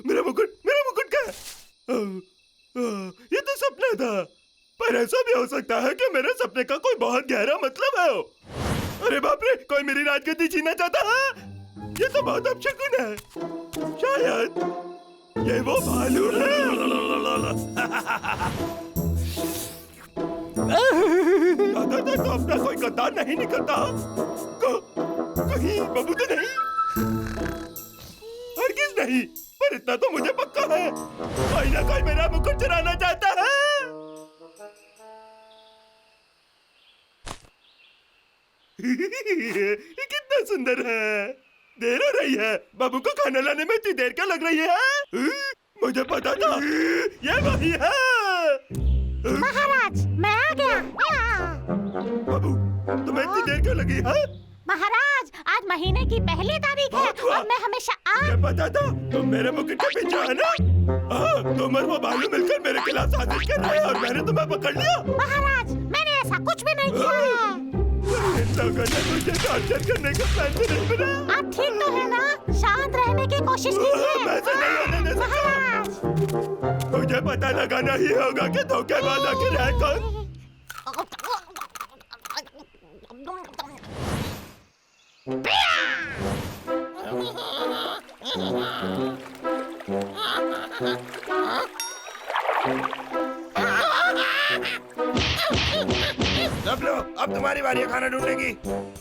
मेरा मुकुट क्या है? ये तो सपना था, पर ऐसा भी हो सकता है कि मेरे सपने का कोई बहुत गहरा मतलब है। अरे बाप रे, कोई मेरी राजगद्दी छीनना चाहता है? ये तो बहुत अपशकुन है। शायद ये वो भालू है। तो अपना कोई गद्दार नहीं निकलता। कहीं बबू तो नहीं? हरगिज़ नहीं, पर इतना तो मुझे पक्का है, कोई ना कोई मेरा मुकुट चुराना चाहता है। ये कितना सुंदर है। देर हो रही है, बाबू को खाना लाने में इतनी देर क्या लग रही है? मुझे पता था, ये वही है। महाराज, मैं आ गया। बाबू, तुम्हें इतनी देर क्यों लगी है? महाराज, आज महीने की पहली तारीख है और मैं हमेशा मुझे पता था तुम मेरे मुकुट के पीछे है ना? तुम और वो भालू मिलकर मेरे खिलाफ साजिश कर रहे हैं और मैंने तुम्हें पकड़ लिया। महाराज, मैंने ऐसा कुछ भी नहीं किया है। इन लोगों ने मुझे टॉर्चर करने का प्लान तो नहीं बनाया। आप ठीक तो है ना? शांत रहने की कोशिश कीजिए। मैं तो नहीं होने दे सकता। महाराज, मुझे पता लगाना ही होगा कि धोखेबाज आखिर है कौन। डब्लू, अब तुम्हारी बारी है खाना ढूंढने की।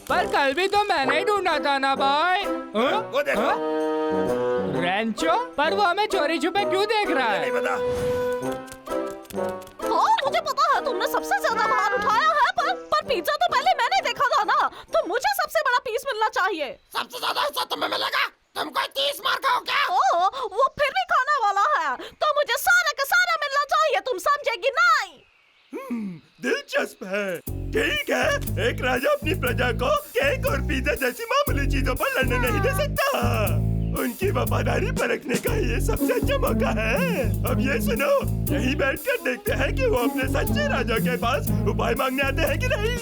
पर कल भी तो मैंने ही ढूंढा था ना भाई। वो देखो। रेंचो, पर वो हमें चोरी छुपे क्यों देख रहा है? नहीं पता। हाँ, मुझे पता है तुमने सबसे ज्यादा भार उठाया है, पर पिज्जा तो पहले मैंने देखा था ना, तो मुझे सबसे बड़ा पीस मिलना चाहिए। सबसे ज्यादा हिस्सा तुम्हें मिलेगा। तुम कोई 30 मार खाओ क्या? वो फिर भी खाने वाला है, तो मुझे सारा का सारा मिलना चाहिए। तुम समझेगी नहीं? दिलचस्प है। ठीक है, एक राजा अपनी प्रजा को केक और पिज्जा जैसी मामूली चीजों पर लड़ने नहीं दे सकता। उनकी वफादारी परखने का ये सबसे अच्छा मौका है। अब ये सुनो, यहीं बैठकर देखते हैं कि वो अपने सच्चे राजा के पास उपाय मांगने आते हैं कि नहीं।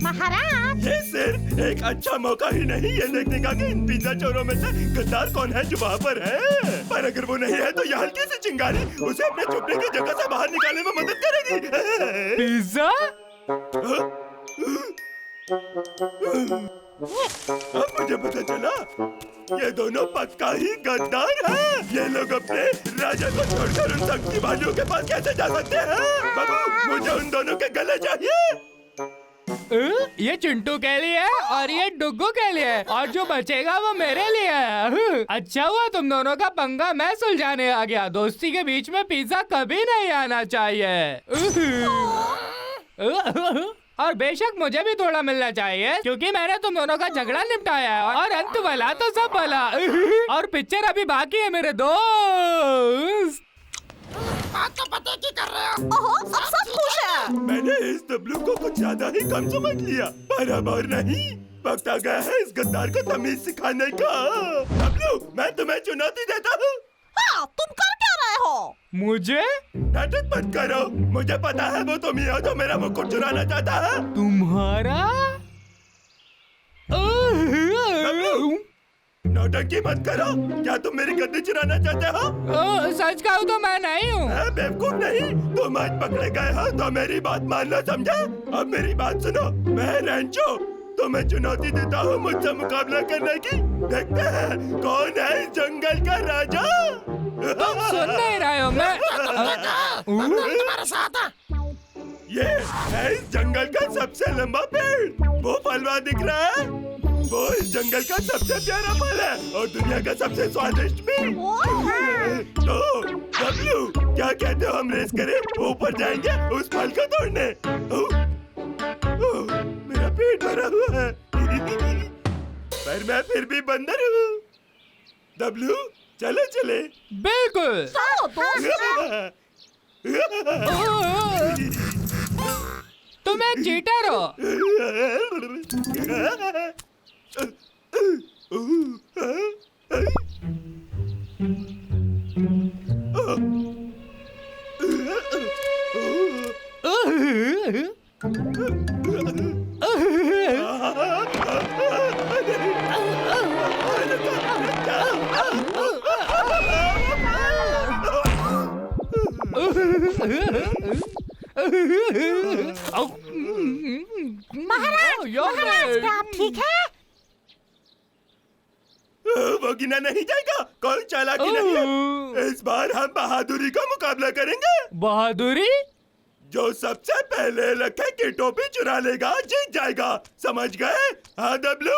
महाराज, ये सिर्फ एक अच्छा मौका ही नहीं, ये देखने का कि इन पिज्जा चोरों में से गद्दार कौन है जो वहाँ पर है। पर अगर वो नहीं है तो यह हल्की सी चिंगारी उसे अपने छुपने की जगह से बाहर निकालने में मदद करेगी। पिज्जा? अब मुझे पता चला, ये दोनों पक्का ही गद्दार हैं। ये लोग अपने राजा को छोड़कर उन शक्ति भाइयों के पास कैसे जा सकते हैं? बाबू, मुझे उन दोनों के गले चाहिए। ये चिंटू के लिए है और ये डुग्गू के लिए है, और जो बचेगा वो मेरे लिए है। अच्छा हुआ तुम दोनों का पंगा मैं सुलझाने आ गया। दोस्ती के बीच में पिज्जा कभी नहीं आना चाहिए। और बेशक मुझे भी थोड़ा मिलना चाहिए, क्योंकि मैंने तुम दोनों का झगड़ा निपटाया है, और अंत भला तो सब भला। और पिक्चर अभी बाकी है मेरे दोस्त। बात तो पते की कर रहे हो। अब सब खुश है। मैंने इस डब्लू को कुछ ज्यादा ही कम समझ लिया, पर अब और नहीं। वक्त आ गया है इस गद्दार को तमीज सिखाने का। डब्लू, मैं तुम्हें चुनौती देता हूँ। हाँ, तुम कर क्या रहे हो? मुझे? नाटक मत करो, मुझे पता है वो तुम ही हो जो मेरा मुकुट चुराना चाहता है। तुम्हारा? नौटंकी मत करो। क्या तुम मेरी गद्दी चुराना चाहते हो? सच कहूँ तो मैं नहीं हूँ। बेवकूफ नहीं, तुम आज पकड़े गए हो तो मेरी बात मान लो, समझा? अब मेरी बात सुनो, मैं रेंचो तुम्हें चुनौती देता हूँ मुझसे मुकाबला करने की। देखते हैं कौन है इस जंगल का राजा। तुम सुन नहीं रहे हो? मैं तुम्हारे साथ है। ये है इस जंगल का सबसे लंबा पेड़। वो फलवा दिख रहा है, वो इस जंगल का सबसे प्यारा फल है और दुनिया का सबसे स्वादिष्ट भी। तो डब्लू, क्या कहते हो हम रेस करें? ऊपर जाएंगे उस फल को तोड़ने। मेरा पेट भरा हुआ है पर मैं फिर भी बंदर हूँ। डब्लू, चलो चले। बिल्कुल। चलो दोस्त। तुम एक चीटर हो। महाराज, क्या आप ठीक है? वो गिना नहीं जाएगा, कोई चालाकी नहीं है। इस बार हम बहादुरी का मुकाबला करेंगे। बहादुरी? जो सबसे पहले लखे की टोपी चुरा लेगा जीत जाएगा, समझ गए? हाँ डब्लू?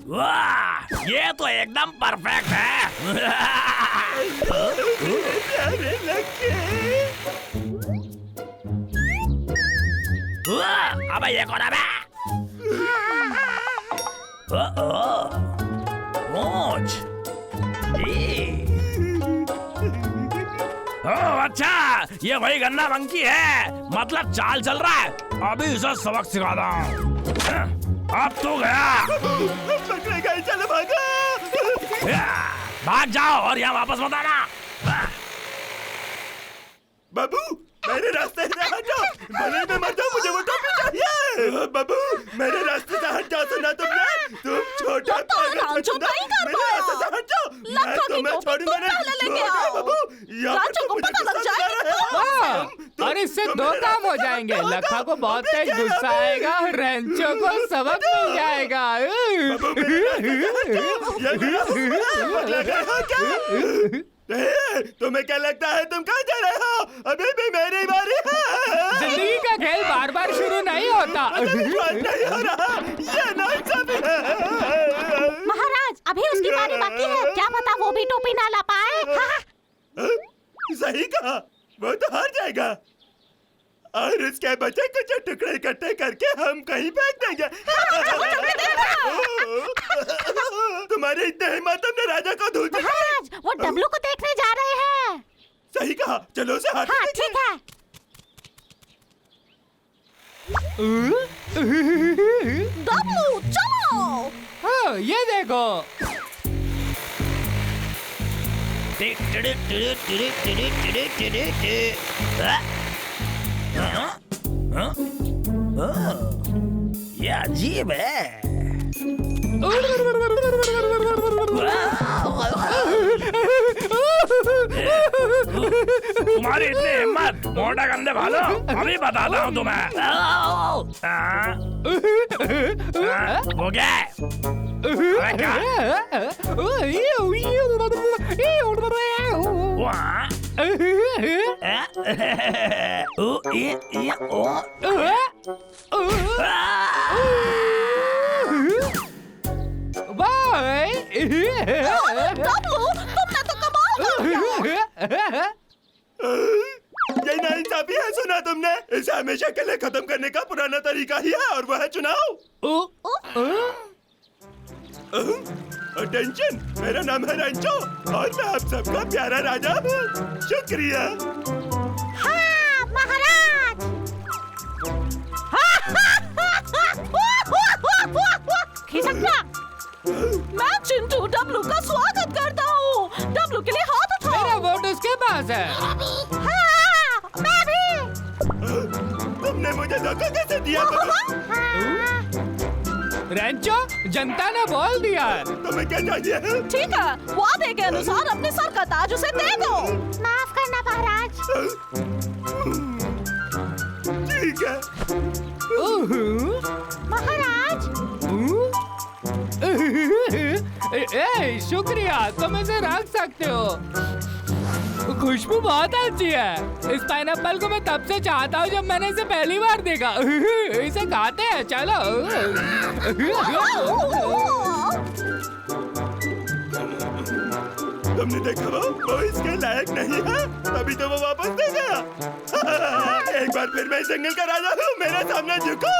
वाह, ये तो एकदम परफेक्ट है। प्यारे लखे। अबे ये कौन है बे? अच्छा, ये वही गन्ना मंकी है, मतलब चाल चल रहा है। अभी इसे सबक सिखाता हूँ। अब तो गया। पकड़े गए, चलो भागो। भाग जाओ और यहाँ वापस मत आना। बाबू, मेरे रास्ते से हट जाओ, भले मैं मर जाऊं, मुझे वो टोपी चाहिए। बाबू, मेरे रास्ते से हट जाओ, सुना तुमने? तुम छोटा पागल बच्चा, मेरे रास्ते से हट जाओ। मैं तुम्हें छोड़ूंगा नहीं। बाबू, यहाँ पर मुझे गुस्सा आ रहा है। और इससे दो काम हो जाएंगे। लखा को बहुत तेज गुस्सा आएगा और रेंचो को सबक मिल जाएगा। बाबू, मेरे रास्ते से हट जाओ। ये मेरा पगला गए हो क्या? तुम्हें क्या लगता है तुम कहाँ जा रहे हो? अभी भी मेरी बारी है। जिंदगी का खेल बार बार शुरू नहीं होता। नहीं हो रहा, ये नाइंसाफी है। महाराज, अभी उसकी बारी बाकी है, क्या पता वो भी टोपी ना ला पाए। सही कहा, वो तो हार जाएगा और उसके बचे कुछ टुकड़े इकट्ठे करके हम कहीं फेंक देंगे। तुम्हारे इतने हिम्मत, तुमने राजा को धूल चटाई। महाराज, वो डब्लू को देखने जा रहे हैं। सही कहा, चलो उसे हाथ हाँ ठीक है। डब्लू चलो। हाँ, ये देखो। ये अजीब है। तुम्हारी इतनी हिम्मत, मोटा गंदे भालो, अभी बताता हूँ तुम्हें। वो क्या है? डब्लू, तुमने तो कमाल कर दिया। ये नाइंसाफी है, सुना तुमने? इसे हमेशा के लिए खत्म करने का पुराना तरीका ही है और वह है चुनाव। अटेंशन, मेरा नाम है रेंचो और मैं आप सबका प्यारा राजा हूँ। शुक्रिया। हाँ महाराज। खिसकना। मैं चिंटू डब्लू का स्वागत करता हूँ। डब्लू के लिए हाथ उठाओ। मेरा वोट उसके पास है। हाँ, मैं भी। तुमने मुझे धोखा कैसे दिया? रेंचो, जनता ने बोल दिया। तुम्हें क्या चाहिए? ठीक है, वादे के अनुसार अपने सर का ताज उसे दे दो। माफ करना महाराज। ठीक है। महाराज। शुक्रिया, तुम इसे रख सकते हो। खुशबू बहुत अच्छी है। इस पाइनएप्पल को मैं तब से चाहता हूँ जब मैंने इसे पहली बार देखा। इसे खाते हैं, चलो। तुमने देखा वो इसके लायक नहीं है, तभी तो वो वापस दे गया। एक बार फिर मैं जंगल का राजा हूँ, मेरे सामने झुको।